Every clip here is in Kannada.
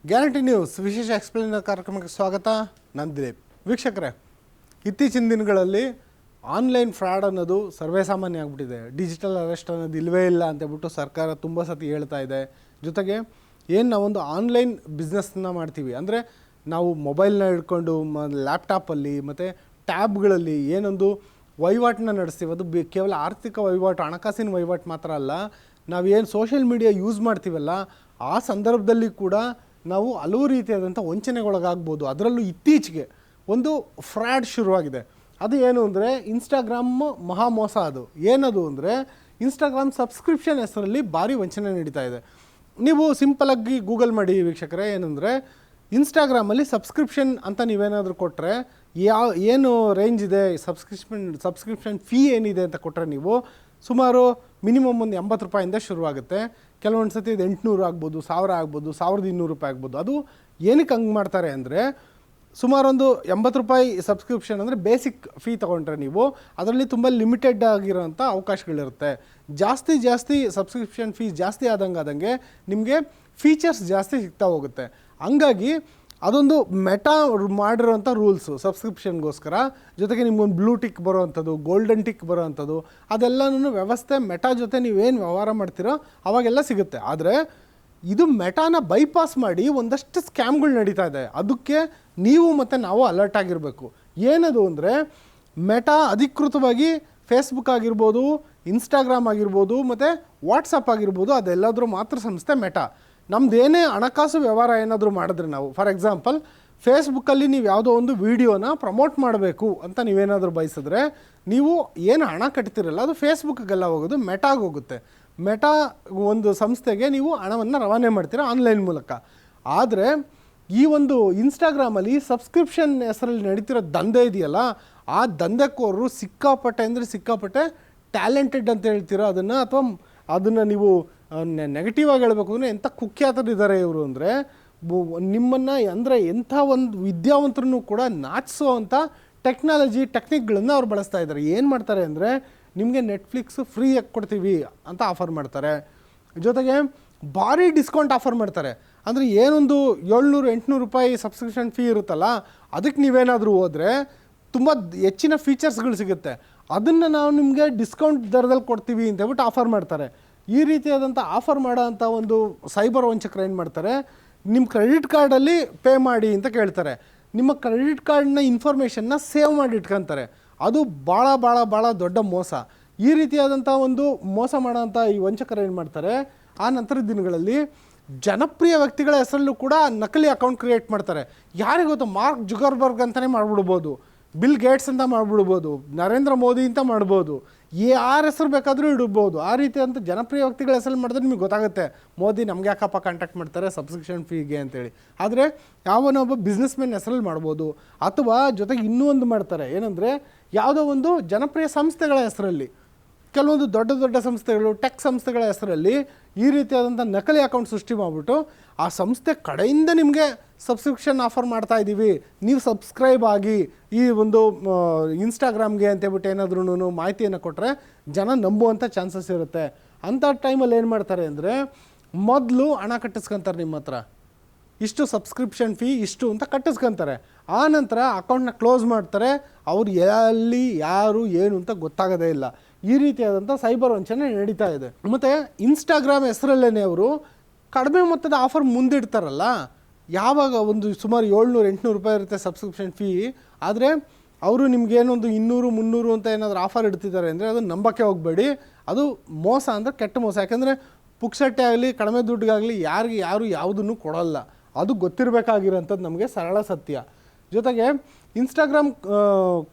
ಗ್ಯಾರಂಟಿ ನ್ಯೂಸ್ ವಿಶೇಷ ಎಕ್ಸ್ಪ್ಲೇನರ್ ಕಾರ್ಯಕ್ರಮಕ್ಕೆ ಸ್ವಾಗತ. ನಾನು ದಿಲೀಪ್. ವೀಕ್ಷಕರೇ, ಇತ್ತೀಚಿನ ದಿನಗಳಲ್ಲಿ ಆನ್ಲೈನ್ ಫ್ರಾಡ್ ಅನ್ನೋದು ಸರ್ವೇಸಾಮಾನ್ಯ ಆಗಿಬಿಟ್ಟಿದೆ. ಡಿಜಿಟಲ್ ಅರೆಸ್ಟ್ ಅನ್ನೋದು ಇಲ್ಲವೇ ಇಲ್ಲ ಅಂತೇಳ್ಬಿಟ್ಟು ಸರ್ಕಾರ ತುಂಬ ಸತಿ ಹೇಳ್ತಾ ಇದೆ. ಜೊತೆಗೆ ಏನು ನಾವೊಂದು ಆನ್ಲೈನ್ ಬಿಸ್ನೆಸ್ನ ಮಾಡ್ತೀವಿ ಅಂದರೆ ನಾವು ಮೊಬೈಲ್ನ ಹಿಡ್ಕೊಂಡು ಲ್ಯಾಪ್ಟಾಪಲ್ಲಿ ಮತ್ತು ಟ್ಯಾಬ್ಗಳಲ್ಲಿ ಏನೊಂದು ವಹಿವಾಟನ್ನ ನಡೆಸ್ತೀವಿ, ಅದು ಕೇವಲ ಆರ್ಥಿಕ ವಹಿವಾಟು, ಹಣಕಾಸಿನ ವಹಿವಾಟು ಮಾತ್ರ ಅಲ್ಲ. ನಾವೇನು ಸೋಷಿಯಲ್ ಮೀಡಿಯಾ ಯೂಸ್ ಮಾಡ್ತೀವಲ್ಲ, ಆ ಸಂದರ್ಭದಲ್ಲಿ ಕೂಡ ನಾವು ಹಲವು ರೀತಿಯಾದಂಥ ವಂಚನೆಗೊಳಗಾಗ್ಬೋದು. ಅದರಲ್ಲೂ ಇತ್ತೀಚೆಗೆ ಒಂದು ಫ್ರಾಡ್ ಶುರುವಾಗಿದೆ. ಅದು ಏನು ಅಂದರೆ ಇನ್ಸ್ಟಾಗ್ರಾಮ್ ಮಹಾ ಮೋಸ. ಅದು ಏನದು ಅಂದರೆ ಇನ್ಸ್ಟಾಗ್ರಾಮ್ ಸಬ್ಸ್ಕ್ರಿಪ್ಷನ್ ಹೆಸರಲ್ಲಿ ಭಾರಿ ವಂಚನೆ ನಡೀತಾ ಇದೆ. ನೀವು ಸಿಂಪಲಾಗಿ ಗೂಗಲ್ ಮಾಡಿ ವೀಕ್ಷಕರೇ, ಏನಂದರೆ ಇನ್ಸ್ಟಾಗ್ರಾಮಲ್ಲಿ ಸಬ್ಸ್ಕ್ರಿಪ್ಷನ್ ಅಂತ ನೀವೇನಾದರೂ ಕೊಟ್ಟರೆ ಏನು ರೇಂಜ್ ಇದೆ, ಸಬ್ಸ್ಕ್ರಿಪ್ಷನ್ ಫೀ ಏನಿದೆ ಅಂತ ಕೊಟ್ಟರೆ ನೀವು ಸುಮಾರು ಮಿನಿಮಮ್ ಒಂದು 80 ರೂಪಾಯಿಂದ ಶುರುವಾಗುತ್ತೆ. ಕೆಲವೊಂದು ಸತಿ ಇದು 800 ಆಗ್ಬೋದು, 1000 ಆಗ್ಬೋದು, 1200 ರೂಪಾಯಿ ಆಗ್ಬೋದು. ಅದು ಏನಕ್ಕೆ ಹಂಗೆ ಮಾಡ್ತಾರೆ ಅಂದರೆ ಸುಮಾರು ಒಂದು 80 ರೂಪಾಯಿ ಸಬ್ಸ್ಕ್ರಿಪ್ಷನ್ ಅಂದರೆ ಬೇಸಿಕ್ ಫೀ ತೊಗೊಂಡ್ರೆ ನೀವು ಅದರಲ್ಲಿ ತುಂಬ ಲಿಮಿಟೆಡ್ ಆಗಿರೋಂಥ ಅವಕಾಶಗಳಿರುತ್ತೆ. ಜಾಸ್ತಿ ಸಬ್ಸ್ಕ್ರಿಪ್ಷನ್ ಫೀಸ್ ಜಾಸ್ತಿ ಆದಂಗೆ ನಿಮಗೆ ಫೀಚರ್ಸ್ ಜಾಸ್ತಿ ಸಿಗ್ತಾ ಹೋಗುತ್ತೆ. ಹಂಗಾಗಿ ಅದೊಂದು ಮೆಟಾ ಮಾಡಿರೋಂಥ ರೂಲ್ಸು ಸಬ್ಸ್ಕ್ರಿಪ್ಷನ್ಗೋಸ್ಕರ. ಜೊತೆಗೆ ನಿಮ್ಗೊಂದು ಬ್ಲೂ ಟಿಕ್ ಬರೋವಂಥದ್ದು, ಗೋಲ್ಡನ್ ಟಿಕ್ ಬರೋವಂಥದ್ದು, ಅದೆಲ್ಲನೂ ವ್ಯವಸ್ಥೆ ಮೆಟಾ ಜೊತೆ ನೀವೇನು ವ್ಯವಹಾರ ಮಾಡ್ತೀರೋ ಅವಾಗೆಲ್ಲ ಸಿಗುತ್ತೆ. ಆದರೆ ಇದು ಮೆಟಾನ ಬೈಪಾಸ್ ಮಾಡಿ ಒಂದಷ್ಟು ಸ್ಕ್ಯಾಮ್ಗಳು ನಡೀತಾ ಇದೆ. ಅದಕ್ಕೆ ನೀವು ಮತ್ತು ನಾವು ಅಲರ್ಟ್ ಆಗಿರಬೇಕು. ಏನದು ಅಂದರೆ ಮೆಟಾ ಅಧಿಕೃತವಾಗಿ ಫೇಸ್ಬುಕ್ ಆಗಿರ್ಬೋದು, ಇನ್ಸ್ಟಾಗ್ರಾಮ್ ಆಗಿರ್ಬೋದು ಮತ್ತು ವಾಟ್ಸಪ್ ಆಗಿರ್ಬೋದು, ಅದೆಲ್ಲದರೂ ಮಾತ್ರ ಸಂಸ್ಥೆ ಮೆಟಾ. ನಮ್ಮದೇನೇ ಹಣಕಾಸು ವ್ಯವಹಾರ ಏನಾದರೂ ಮಾಡಿದ್ರೆ ನಾವು, ಫಾರ್ ಎಕ್ಸಾಂಪಲ್ ಫೇಸ್ಬುಕ್ಕಲ್ಲಿ ನೀವು ಯಾವುದೋ ಒಂದು ವೀಡಿಯೋನ ಪ್ರಮೋಟ್ ಮಾಡಬೇಕು ಅಂತ ನೀವೇನಾದರೂ ಬಯಸಿದ್ರೆ ನೀವು ಏನು ಹಣ ಕಟ್ತಿರಲ್ಲ ಅದು ಫೇಸ್ಬುಕ್ಗೆಲ್ಲ ಹೋಗೋದು ಮೆಟಾಗೆ ಹೋಗುತ್ತೆ. ಮೆಟಾ ಒಂದು ಸಂಸ್ಥೆಗೆ ನೀವು ಹಣವನ್ನು ರವಾನೆ ಮಾಡ್ತೀರ ಆನ್ಲೈನ್ ಮೂಲಕ. ಆದರೆ ಈ ಒಂದು ಇನ್ಸ್ಟಾಗ್ರಾಮಲ್ಲಿ ಸಬ್ಸ್ಕ್ರಿಪ್ಷನ್ ಹೆಸರಲ್ಲಿ ನಡೀತಿರೋ ದಂಧೆ ಇದೆಯಲ್ಲ, ಆ ದಂಧೆಕೋರರು ಸಿಕ್ಕಾಪಟ್ಟೆ ಟ್ಯಾಲೆಂಟೆಡ್ ಅಂತ ಹೇಳ್ತೀರೋ ಅದನ್ನು, ಅಥವಾ ಅದನ್ನು ನೀವು ನೆಗೆಟಿವ್ ಆಗಿ ಹೇಳಬೇಕು ಅಂದರೆ ಎಂಥ ಕುಖ್ಯಾತರಿದ್ದಾರೆ ಇವರು ಅಂದರೆ ನಿಮ್ಮನ್ನು ಅಂದರೆ ಎಂಥ ಒಂದು ವಿದ್ಯಾವಂತರನ್ನು ಕೂಡ ನಾಚಿಸೋವಂಥ ಟೆಕ್ನಿಕ್ಗಳನ್ನು ಅವ್ರು ಬಳಸ್ತಾ ಇದ್ದಾರೆ. ಏನು ಮಾಡ್ತಾರೆ ಅಂದರೆ ನಿಮಗೆ ನೆಟ್ಫ್ಲಿಕ್ಸು ಫ್ರೀಯಾಗಿ ಕೊಡ್ತೀವಿ ಅಂತ ಆಫರ್ ಮಾಡ್ತಾರೆ. ಜೊತೆಗೆ ಭಾರಿ ಡಿಸ್ಕೌಂಟ್ ಆಫರ್ ಮಾಡ್ತಾರೆ. ಅಂದರೆ ಏನೊಂದು 700-800 ರೂಪಾಯಿ ಸಬ್ಸ್ಕ್ರಿಪ್ಷನ್ ಫೀ ಇರುತ್ತಲ್ಲ, ಅದಕ್ಕೆ ನೀವೇನಾದರೂ ಹೋದರೆ ತುಂಬ ಹೆಚ್ಚಿನ ಫೀಚರ್ಸ್ಗಳು ಸಿಗುತ್ತೆ. ಅದನ್ನು ನಾವು ನಿಮಗೆ ಡಿಸ್ಕೌಂಟ್ ದರದಲ್ಲಿ ಕೊಡ್ತೀವಿ ಅಂತ ಹೇಳ್ಬಿಟ್ಟು ಆಫರ್ ಮಾಡ್ತಾರೆ. ಈ ರೀತಿಯಾದಂಥ ಆಫರ್ ಮಾಡೋ ಅಂಥ ಒಂದು ಸೈಬರ್ ವಂಚಕರು ಏನು ಮಾಡ್ತಾರೆ, ನಿಮ್ಮ ಕ್ರೆಡಿಟ್ ಕಾರ್ಡಲ್ಲಿ ಪೇ ಮಾಡಿ ಅಂತ ಕೇಳ್ತಾರೆ. ನಿಮ್ಮ ಕ್ರೆಡಿಟ್ ಕಾರ್ಡ್ನ ಇನ್ಫಾರ್ಮೇಷನ್ನ ಸೇವ್ ಮಾಡಿ ಇಟ್ಕೊತಾರೆ. ಅದು ಭಾಳ ದೊಡ್ಡ ಮೋಸ. ಈ ರೀತಿಯಾದಂಥ ಒಂದು ಮೋಸ ಮಾಡೋಂಥ ಈ ವಂಚಕರು ಏನು ಮಾಡ್ತಾರೆ, ಆ ನಂತರದ ದಿನಗಳಲ್ಲಿ ಜನಪ್ರಿಯ ವ್ಯಕ್ತಿಗಳ ಹೆಸರಲ್ಲೂ ಕೂಡ ನಕಲಿ ಅಕೌಂಟ್ ಕ್ರಿಯೇಟ್ ಮಾಡ್ತಾರೆ. ಯಾರಿಗೆ ಗೊತ್ತು, ಮಾರ್ಕ್ ಜುಗರ್ಬರ್ಗ್ ಅಂತಲೇ ಮಾಡಿಬಿಡ್ಬೋದು, ಬಿಲ್ ಗೇಟ್ಸ್ ಅಂತ ಮಾಡಿಬಿಡ್ಬೋದು, ನರೇಂದ್ರ ಮೋದಿ ಅಂತ ಮಾಡ್ಬೋದು, ಯಾರ ಹೆಸರು ಬೇಕಾದರೂ ಇಡ್ಬೋದು. ಆ ರೀತಿಯಂಥ ಜನಪ್ರಿಯ ವ್ಯಕ್ತಿಗಳ ಹೆಸರು ಮಾಡಿದ್ರೆ ನಿಮಗೆ ಗೊತ್ತಾಗುತ್ತೆ ಮೋದಿ ನಮಗೆ ಯಾಕಪ್ಪ ಕಾಂಟ್ಯಾಕ್ಟ್ ಮಾಡ್ತಾರೆ ಸಬ್ಸ್ಕ್ರಿಪ್ಷನ್ ಫೀಗೆ ಅಂತೇಳಿ. ಆದರೆ ಯಾವನೊಬ್ಬ ಬಿಸ್ನೆಸ್ ಮ್ಯಾನ್ ಹೆಸರಲ್ಲಿ ಮಾಡ್ಬೋದು. ಅಥವಾ ಜೊತೆಗೆ ಇನ್ನೂ ಒಂದು ಮಾಡ್ತಾರೆ, ಏನಂದರೆ ಯಾವುದೋ ಒಂದು ಜನಪ್ರಿಯ ಸಂಸ್ಥೆಗಳ ಹೆಸರಲ್ಲಿ, ಕೆಲವೊಂದು ದೊಡ್ಡ ಸಂಸ್ಥೆಗಳು, ಟೆಕ್ ಸಂಸ್ಥೆಗಳ ಹೆಸರಲ್ಲಿ ಈ ರೀತಿಯಾದಂಥ ನಕಲಿ ಅಕೌಂಟ್ ಸೃಷ್ಟಿ ಮಾಡಿಬಿಟ್ಟು ಆ ಸಂಸ್ಥೆ ಕಡೆಯಿಂದ ನಿಮಗೆ ಸಬ್ಸ್ಕ್ರಿಪ್ಷನ್ ಆಫರ್ ಮಾಡ್ತಾ ಇದ್ದೀವಿ, ನೀವು ಸಬ್ಸ್ಕ್ರೈಬ್ ಆಗಿ ಈ ಒಂದು ಇನ್ಸ್ಟಾಗ್ರಾಮ್ಗೆ ಅಂತೇಳ್ಬಿಟ್ಟು ಏನಾದ್ರೂ ಮಾಹಿತಿಯನ್ನು ಕೊಟ್ಟರೆ ಜನ ನಂಬುವಂಥ ಚಾನ್ಸಸ್ ಇರುತ್ತೆ. ಅಂಥ ಟೈಮಲ್ಲಿ ಏನು ಮಾಡ್ತಾರೆ ಅಂದರೆ ಮೊದಲು ಹಣ ಕಟ್ಟಿಸ್ಕೊತಾರೆ ನಿಮ್ಮ ಹತ್ರ, ಇಷ್ಟು ಸಬ್ಸ್ಕ್ರಿಪ್ಷನ್ ಫೀ ಇಷ್ಟು ಅಂತ ಕಟ್ಟಿಸ್ಕೊತಾರೆ. ಆ ನಂತರ ಅಕೌಂಟ್ನ ಕ್ಲೋಸ್ ಮಾಡ್ತಾರೆ. ಅವ್ರು ಎಲ್ಲಿ ಯಾರು ಏನು ಅಂತ ಗೊತ್ತಾಗೋದೇ ಇಲ್ಲ. ಈ ರೀತಿಯಾದಂಥ ಸೈಬರ್ ವಂಚನೆ ನಡೀತಾ ಇದೆ. ಮತ್ತು ಇನ್ಸ್ಟಾಗ್ರಾಮ್ ಹೆಸರಲ್ಲೇ ಅವರು ಕಡಿಮೆ ಮೊತ್ತದ ಆಫರ್ ಮುಂದಿಡ್ತಾರಲ್ಲ, ಯಾವಾಗ ಒಂದು ಸುಮಾರು 700-800 ರೂಪಾಯಿ ಇರುತ್ತೆ ಸಬ್ಸ್ಕ್ರಿಪ್ಷನ್ ಫೀ, ಆದರೆ ಅವರು ನಿಮಗೇನೊಂದು 200-300 ಅಂತ ಏನಾದರೂ ಆಫರ್ ಇಡ್ತಿದ್ದಾರೆ ಅಂದರೆ ಅದು ನಂಬಕ್ಕೆ ಹೋಗಬೇಡಿ. ಅದು ಮೋಸ ಅಂದರೆ ಕೆಟ್ಟ ಮೋಸ. ಯಾಕೆಂದರೆ ಪುಕ್ಸಟ್ಟೆ ಆಗಲಿ ಕಡಿಮೆ ದುಡ್ಡಿಗಾಗಲಿ ಯಾರು ಯಾವುದನ್ನು ಕೊಡೋಲ್ಲ. ಅದು ಗೊತ್ತಿರಬೇಕಾಗಿರೋಂಥದ್ದು ನಮಗೆ ಸರಳ ಸತ್ಯ. ಜೊತೆಗೆ ಇನ್ಸ್ಟಾಗ್ರಾಮ್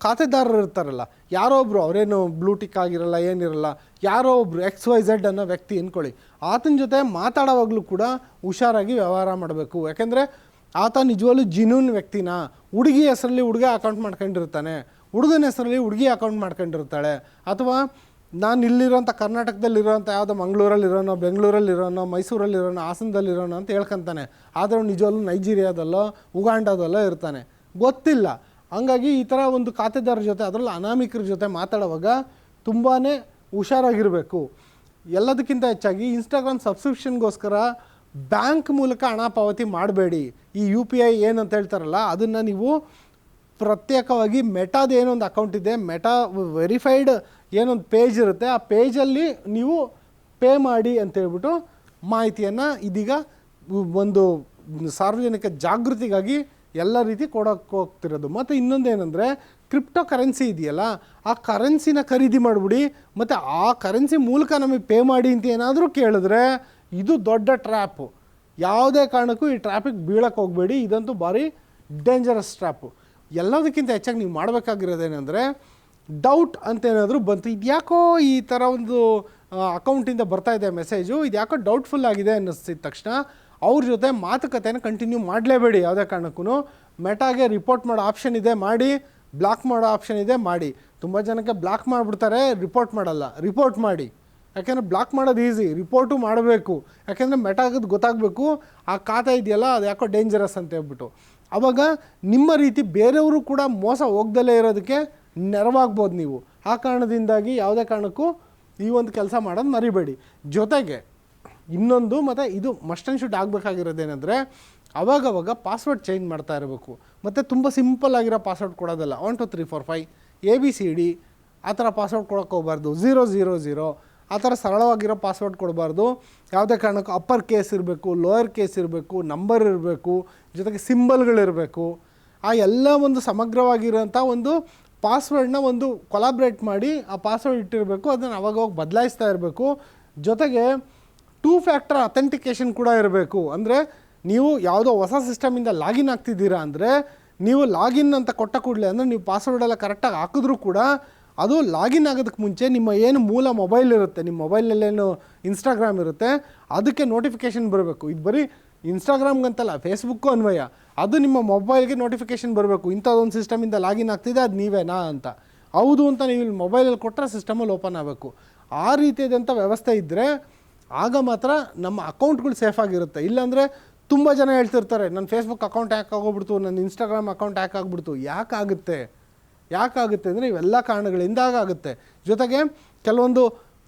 ಖಾತೆದಾರರು ಇರ್ತಾರಲ್ಲ, ಯಾರೋ ಒಬ್ಬರು, ಅವರೇನು ಬ್ಲೂಟಿಕ್ ಆಗಿರಲ್ಲ, ಏನಿರಲ್ಲ, ಯಾರೋ ಒಬ್ಬರು XYZ ಅನ್ನೋ ವ್ಯಕ್ತಿ ಅಂದ್ಕೊಳ್ಳಿ, ಆತನ ಜೊತೆ ಮಾತಾಡೋವಾಗಲೂ ಕೂಡ ಹುಷಾರಾಗಿ ವ್ಯವಹಾರ ಮಾಡಬೇಕು. ಯಾಕೆಂದರೆ ಆತ ನಿಜವಾಗ್ಲೂ ಜಿನ್ಯೂನ್ ವ್ಯಕ್ತಿನ. ಹುಡುಗಿ ಹೆಸರಲ್ಲಿ ಹುಡುಗ ಅಕೌಂಟ್ ಮಾಡ್ಕೊಂಡಿರ್ತಾನೆ, ಹುಡುಗನ ಹೆಸರಲ್ಲಿ ಹುಡುಗಿ ಅಕೌಂಟ್ ಮಾಡ್ಕೊಂಡಿರ್ತಾಳೆ. ಅಥವಾ ನಾನು ಇಲ್ಲಿರೋಂಥ ಕರ್ನಾಟಕದಲ್ಲಿರೋಂಥ ಯಾವುದೋ ಮಂಗಳೂರಲ್ಲಿರೋನೋ, ಬೆಂಗಳೂರಲ್ಲಿರೋನೋ, ಮೈಸೂರಲ್ಲಿರೋನೋ, ಹಾಸನದಲ್ಲಿರೋನೋ ಅಂತ ಹೇಳ್ಕೊತಾನೆ. ಆದರೆ ನಿಜವಾಗ್ಲೂ ನೈಜೀರಿಯಾದಲ್ಲೋ ಉಗಾಂಡಾದಲ್ಲೋ ಇರ್ತಾನೆ, ಗೊತ್ತಿಲ್ಲ. ಹಂಗಾಗಿ ಈ ಥರ ಒಂದು ಖಾತೆದಾರರ ಜೊತೆ, ಅದರಲ್ಲೂ ಅನಾಮಿಕರ ಜೊತೆ ಮಾತಾಡುವಾಗ ತುಂಬಾ ಹುಷಾರಾಗಿರಬೇಕು. ಎಲ್ಲದಕ್ಕಿಂತ ಹೆಚ್ಚಾಗಿ ಇನ್ಸ್ಟಾಗ್ರಾಮ್ ಸಬ್ಸ್ಕ್ರಿಪ್ಷನ್ಗೋಸ್ಕರ ಬ್ಯಾಂಕ್ ಮೂಲಕ ಹಣ ಪಾವತಿ ಮಾಡಬೇಡಿ. ಈ ಯು ಪಿ ಐ ಏನಂತ ಹೇಳ್ತಾರಲ್ಲ ಅದನ್ನು ನೀವು ಪ್ರತ್ಯೇಕವಾಗಿ ಮೆಟಾದ ಏನೊಂದು ಅಕೌಂಟ್ ಇದೆ, ಮೆಟಾ ವೆರಿಫೈಡ್ ಏನೊಂದು ಪೇಜ್ ಇರುತ್ತೆ, ಆ ಪೇಜಲ್ಲಿ ನೀವು ಪೇ ಮಾಡಿ ಅಂತೇಳ್ಬಿಟ್ಟು ಮಾಹಿತಿಯನ್ನು ಇದೀಗ ಒಂದು ಸಾರ್ವಜನಿಕ ಜಾಗೃತಿಗಾಗಿ ಎಲ್ಲ ರೀತಿ ಕೊಡೋಕ್ಕೆ ಹೋಗ್ತಿರೋದು. ಮತ್ತು ಇನ್ನೊಂದು ಏನಂದರೆ ಕ್ರಿಪ್ಟೋ ಕರೆನ್ಸಿ ಇದೆಯಲ್ಲ, ಆ ಕರೆನ್ಸಿನ ಖರೀದಿ ಮಾಡಿಬಿಡಿ ಮತ್ತು ಆ ಕರೆನ್ಸಿ ಮೂಲಕ ನಮಗೆ ಪೇ ಮಾಡಿ ಅಂತ ಏನಾದರೂ ಕೇಳಿದ್ರೆ ಇದು ದೊಡ್ಡ ಟ್ರ್ಯಾಪು. ಯಾವುದೇ ಕಾರಣಕ್ಕೂ ಈ ಟ್ರ್ಯಾಪಿಗೆ ಬೀಳಕ್ಕೆ ಹೋಗಬೇಡಿ. ಇದಂತೂ ಭಾರಿ ಡೇಂಜರಸ್ ಟ್ರ್ಯಾಪು. ಎಲ್ಲದಕ್ಕಿಂತ ಹೆಚ್ಚಾಗಿ ನೀವು ಮಾಡಬೇಕಾಗಿರೋದೇನೆಂದರೆ ಡೌಟ್ ಅಂತ ಏನಾದರೂ ಬಂತು, ಇದು ಯಾಕೋ ಈ ಥರ ಒಂದು ಅಕೌಂಟಿಂದ ಬರ್ತಾ ಇದೆ ಮೆಸೇಜು, ಇದು ಯಾಕೋ ಡೌಟ್ಫುಲ್ ಆಗಿದೆ ಅನ್ನಿಸ್ತಿದ ತಕ್ಷಣ ಅವ್ರ ಜೊತೆ ಮಾತುಕತೆಯನ್ನು ಕಂಟಿನ್ಯೂ ಮಾಡಲೇಬೇಡಿ. ಯಾವುದೇ ಕಾರಣಕ್ಕೂ ಮೆಟಾಗೆ ರಿಪೋರ್ಟ್ ಮಾಡೋ ಆಪ್ಷನ್ ಇದೆ ಮಾಡಿ, ಬ್ಲಾಕ್ ಮಾಡೋ ಆಪ್ಷನ್ ಇದೆ ಮಾಡಿ. ತುಂಬ ಜನಕ್ಕೆ ಬ್ಲಾಕ್ ಮಾಡಿಬಿಡ್ತಾರೆ, ರಿಪೋರ್ಟ್ ಮಾಡಲ್ಲ. ರಿಪೋರ್ಟ್ ಮಾಡಿ, ಯಾಕೆಂದರೆ ಬ್ಲಾಕ್ ಮಾಡೋದು ಈಸಿ, ರಿಪೋರ್ಟು ಮಾಡಬೇಕು. ಯಾಕೆಂದರೆ ಮೆಟಾಗದು ಗೊತ್ತಾಗಬೇಕು ಆ ಖಾತೆ ಇದೆಯಲ್ಲ ಅದು ಯಾಕೋ ಡೇಂಜರಸ್ ಅಂತ ಹೇಳ್ಬಿಟ್ಟು. ಆವಾಗ ನಿಮ್ಮ ರೀತಿ ಬೇರೆಯವರು ಕೂಡ ಮೋಸ ಹೋಗ್ದಲೇ ಇರೋದಕ್ಕೆ ನೆರವಾಗ್ಬೋದು ನೀವು. ಆ ಕಾರಣದಿಂದಾಗಿ ಯಾವುದೇ ಕಾರಣಕ್ಕೂ ಈ ಒಂದು ಕೆಲಸ ಮಾಡೋದು ಮರಿಬೇಡಿ. ಜೊತೆಗೆ ಇನ್ನೊಂದು ಮತ್ತು ಇದು ಮಸ್ಟ್ ಆ್ಯಂಡ್ ಶುಡ್ ಆಗಬೇಕಾಗಿರೋದೇನೆಂದರೆ ಅವಾಗವಾಗ ಪಾಸ್ವರ್ಡ್ ಚೇಂಜ್ ಮಾಡ್ತಾ ಇರಬೇಕು. ಮತ್ತು ತುಂಬ ಸಿಂಪಲ್ ಆಗಿರೋ ಪಾಸ್ವರ್ಡ್ ಕೊಡೋದಲ್ಲ. 1 2 3 4 5 ABCD ಆ ಥರ ಪಾಸ್ವರ್ಡ್ ಕೊಡೋಕ್ಕೆ ಹೋಗಬಾರ್ದು. 000 ಆ ಥರ ಸರಳವಾಗಿರೋ ಪಾಸ್ವರ್ಡ್ ಕೊಡಬಾರ್ದು. ಯಾವುದೇ ಕಾರಣಕ್ಕೂ ಅಪ್ಪರ್ ಕೇಸ್ ಇರಬೇಕು, ಲೋಯರ್ ಕೇಸ್ ಇರಬೇಕು, ನಂಬರ್ ಇರಬೇಕು, ಜೊತೆಗೆ ಸಿಂಬಲ್ಗಳಿರಬೇಕು. ಆ ಎಲ್ಲ ಒಂದು ಸಮಗ್ರವಾಗಿರೋಂಥ ಒಂದು ಪಾಸ್ವರ್ಡ್ನ ಒಂದು ಕೊಲಾಬ್ರೇಟ್ ಮಾಡಿ ಆ ಪಾಸ್ವರ್ಡ್ ಇಟ್ಟಿರಬೇಕು. ಅದನ್ನು ಅವಾಗವಾಗ ಬದಲಾಯಿಸ್ತಾ ಇರಬೇಕು. ಜೊತೆಗೆ 2 ಫ್ಯಾಕ್ಟರ್ ಅಥೆಂಟಿಕೇಷನ್ ಕೂಡ ಇರಬೇಕು. ಅಂದರೆ ನೀವು ಯಾವುದೋ ಹೊಸ ಸಿಸ್ಟಮಿಂದ ಲಾಗಿನ್ ಆಗ್ತಿದ್ದೀರಾ ಅಂದರೆ ನೀವು ಲಾಗಿನ್ ಅಂತ ಕೊಟ್ಟ ಕೂಡಲೇ, ಅಂದರೆ ನೀವು ಪಾಸ್ವರ್ಡೆಲ್ಲ ಕರೆಕ್ಟಾಗಿ ಹಾಕಿದ್ರೂ ಕೂಡ ಅದು ಲಾಗಿನ್ ಆಗೋದಕ್ಕೆ ಮುಂಚೆ ನಿಮ್ಮ ಏನು ಮೂಲ ಮೊಬೈಲ್ ಇರುತ್ತೆ, ನಿಮ್ಮ ಮೊಬೈಲಲ್ಲೇನು ಇನ್ಸ್ಟಾಗ್ರಾಮ್ ಇರುತ್ತೆ ಅದಕ್ಕೆ ನೋಟಿಫಿಕೇಷನ್ ಬರಬೇಕು. ಇದು ಬರೀ ಇನ್ಸ್ಟಾಗ್ರಾಮ್ಗಂತಲ್ಲ, ಫೇಸ್ಬುಕ್ಕು ಅನ್ವಯ. ಅದು ನಿಮ್ಮ ಮೊಬೈಲ್ಗೆ ನೋಟಿಫಿಕೇಷನ್ ಬರಬೇಕು, ಇಂಥದ್ದೊಂದು ಸಿಸ್ಟಮಿಂದ ಲಾಗಿನ್ ಆಗ್ತಿದೆ, ಅದು ನೀವೇನಾ ಅಂತ. ಹೌದು ಅಂತ ನೀವು ಇಲ್ಲಿ ಮೊಬೈಲಲ್ಲಿ ಕೊಟ್ಟರೆ ಸಿಸ್ಟಮಲ್ಲಿ ಓಪನ್ ಆಗಬೇಕು. ಆ ರೀತಿಯಾದಂಥ ವ್ಯವಸ್ಥೆ ಇದ್ದರೆ ಆಗ ಮಾತ್ರ ನಮ್ಮ ಅಕೌಂಟ್ಗಳು ಸೇಫಾಗಿರುತ್ತೆ. ಇಲ್ಲಾಂದರೆ ತುಂಬ ಜನ ಹೇಳ್ತಿರ್ತಾರೆ ನನ್ನ ಫೇಸ್ಬುಕ್ ಅಕೌಂಟ್ ಹ್ಯಾಕ್ ಆಗೋಗ್ಬಿಡ್ತು, ನನ್ನ ಇನ್ಸ್ಟಾಗ್ರಾಮ್ ಅಕೌಂಟ್ ಹ್ಯಾಕ್ ಆಗಿಬಿಡ್ತು. ಯಾಕಾಗುತ್ತೆ ಅಂದರೆ ಇವೆಲ್ಲ ಕಾರಣಗಳಿಂದ ಆಗುತ್ತೆ. ಜೊತೆಗೆ ಕೆಲವೊಂದು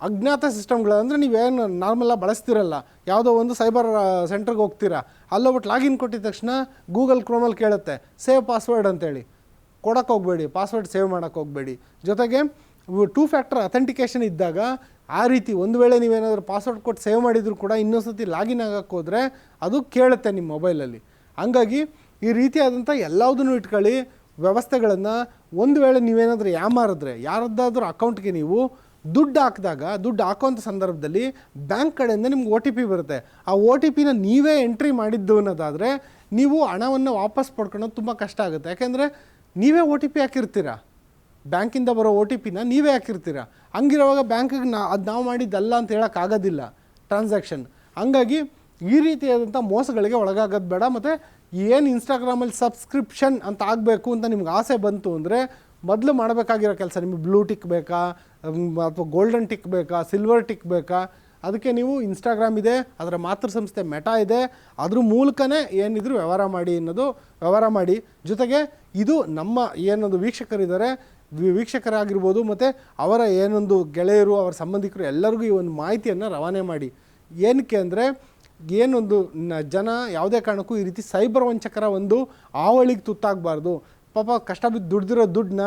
ಅಜ್ಞಾತ ಸಿಸ್ಟಮ್ಗಳು, ಅಂದರೆ ನೀವೇನು ನಾರ್ಮಲಾಗಿ ಬಳಸ್ತಿರಲ್ಲ, ಯಾವುದೋ ಒಂದು ಸೈಬರ್ ಸೆಂಟ್ರಿಗೆ ಹೋಗ್ತೀರಾ, ಅಲ್ಲೋಗ್ಬಿಟ್ಟು ಲಾಗಿನ್ ಕೊಟ್ಟಿದ ತಕ್ಷಣ ಗೂಗಲ್ ಕ್ರೋಮಲ್ಲಿ ಕೇಳುತ್ತೆ ಸೇವ್ ಪಾಸ್ವರ್ಡ್ ಅಂತೇಳಿ. ಕೊಡೋಕ್ಕೆ ಹೋಗಬೇಡಿ, ಪಾಸ್ವರ್ಡ್ ಸೇವ್ ಮಾಡೋಕ್ಕೆ ಹೋಗಬೇಡಿ. ಜೊತೆಗೆ 2 ಫ್ಯಾಕ್ಟರ್ ಅಥೆಂಟಿಕೇಷನ್ ಇದ್ದಾಗ ಆ ರೀತಿ ಒಂದು ವೇಳೆ ನೀವೇನಾದರೂ ಪಾಸ್ವರ್ಡ್ ಕೊಟ್ಟು ಸೇವ್ ಮಾಡಿದರೂ ಕೂಡ ಇನ್ನೊಂದು ಸತಿ ಲಾಗಿನ್ ಆಗೋಕ್ಕೆ ಹೋದರೆ ಅದು ಕೇಳುತ್ತೆ ನಿಮ್ಮ ಮೊಬೈಲಲ್ಲಿ. ಹಂಗಾಗಿ ಈ ರೀತಿಯಾದಂಥ ಎಲ್ಲದನ್ನು ಇಟ್ಕೊಳ್ಳಿ ವ್ಯವಸ್ಥೆಗಳನ್ನು. ಒಂದು ವೇಳೆ ನೀವೇನಾದರೂ ಯಾಮಾರಿದ್ರೆ ಯಾರದ್ದಾದ್ರೂ ಅಕೌಂಟ್ಗೆ ನೀವು ದುಡ್ಡು ಹಾಕಿದಾಗ, ದುಡ್ಡು ಹಾಕೋಂಥ ಸಂದರ್ಭದಲ್ಲಿ ಬ್ಯಾಂಕ್ ಕಡೆಯಿಂದ ನಿಮ್ಗೆ OTP ಬರುತ್ತೆ. ಆ OTPನ ನೀವೇ ಎಂಟ್ರಿ ಮಾಡಿದ್ದು ಅನ್ನೋದಾದರೆ ನೀವು ಹಣವನ್ನು ವಾಪಸ್ ಪಡ್ಕೊಳ್ಳೋದು ತುಂಬ ಕಷ್ಟ ಆಗುತ್ತೆ. ಯಾಕೆಂದರೆ ನೀವೇ OTP ಹಾಕಿರ್ತೀರ, ಬ್ಯಾಂಕಿಂದ ಬರೋ OTPನ ನೀವೇ ಹಾಕಿರ್ತೀರ. ಹಂಗಿರುವಾಗ ಬ್ಯಾಂಕಿಗೆ ಅದು ನಾವು ಮಾಡಿದ್ದಲ್ಲ ಅಂತ ಹೇಳೋಕ್ಕಾಗೋದಿಲ್ಲ ಟ್ರಾನ್ಸಾಕ್ಷನ್. ಹಂಗಾಗಿ ಈ ರೀತಿಯಾದಂಥ ಮೋಸಗಳಿಗೆ ಒಳಗಾಗೋದು ಬೇಡ. ಮತ್ತು ಏನು ಇನ್ಸ್ಟಾಗ್ರಾಮಲ್ಲಿ ಸಬ್ಸ್ಕ್ರಿಪ್ಷನ್ ಅಂತ ಆಗಬೇಕು ಅಂತ ನಿಮ್ಗೆ ಆಸೆ ಬಂತು ಅಂದರೆ ಮೊದಲು ಮಾಡಬೇಕಾಗಿರೋ ಕೆಲಸ, ನಿಮಗೆ ಬ್ಲೂ ಟಿಕ್ ಬೇಕಾ ಅಥವಾ ಗೋಲ್ಡನ್ ಟಿಕ್ ಬೇಕಾ, ಸಿಲ್ವರ್ ಟಿಕ್ ಬೇಕಾ, ಅದಕ್ಕೆ ನೀವು ಇನ್ಸ್ಟಾಗ್ರಾಮ್ ಇದೆ, ಅದರ ಮಾತೃ ಸಂಸ್ಥೆ ಮೆಟಾ ಇದೆ, ಅದ್ರ ಮೂಲಕನೇ ಏನಿದ್ರು ವ್ಯವಹಾರ ಮಾಡಿ. ಜೊತೆಗೆ ಇದು ನಮ್ಮ ಏನೊಂದು ವೀಕ್ಷಕರಿದ್ದಾರೆ, ವೀಕ್ಷಕರಾಗಿರ್ಬೋದು ಮತ್ತು ಅವರ ಏನೊಂದು ಗೆಳೆಯರು, ಅವರ ಸಂಬಂಧಿಕರು ಎಲ್ಲರಿಗೂ ಈ ಒಂದು ಮಾಹಿತಿಯನ್ನು ರವಾನೆ ಮಾಡಿ. ಏನಕ್ಕೆ ಅಂದರೆ ಏನೊಂದು ಜನ ಯಾವುದೇ ಕಾರಣಕ್ಕೂ ಈ ರೀತಿ ಸೈಬರ್ ವಂಚಕರ ಒಂದು ಆವಳಿಗೆ ತುತ್ತಾಗಬಾರ್ದು. ಪಾಪ ಕಷ್ಟ ಬಿದ್ದು ದುಡ್ದಿರೋ ದುಡ್ಡನ್ನ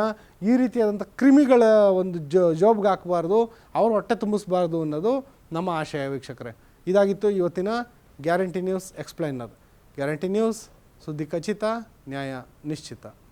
ಈ ರೀತಿಯಾದಂಥ ಕ್ರಿಮಿಗಳ ಒಂದು ಜೋಬ್ಗೆ ಹಾಕಬಾರ್ದು, ಅವ್ರ ಹೊಟ್ಟೆ ತುಂಬಿಸ್ಬಾರ್ದು ಅನ್ನೋದು ನಮ್ಮ ಆಶಯ ವೀಕ್ಷಕರೇ. ಇದಾಗಿತ್ತು ಇವತ್ತಿನ guarantee news explainer. Guarantee news, ಸುದ್ದಿ ಖಚಿತ, ನ್ಯಾಯ ನಿಶ್ಚಿತ.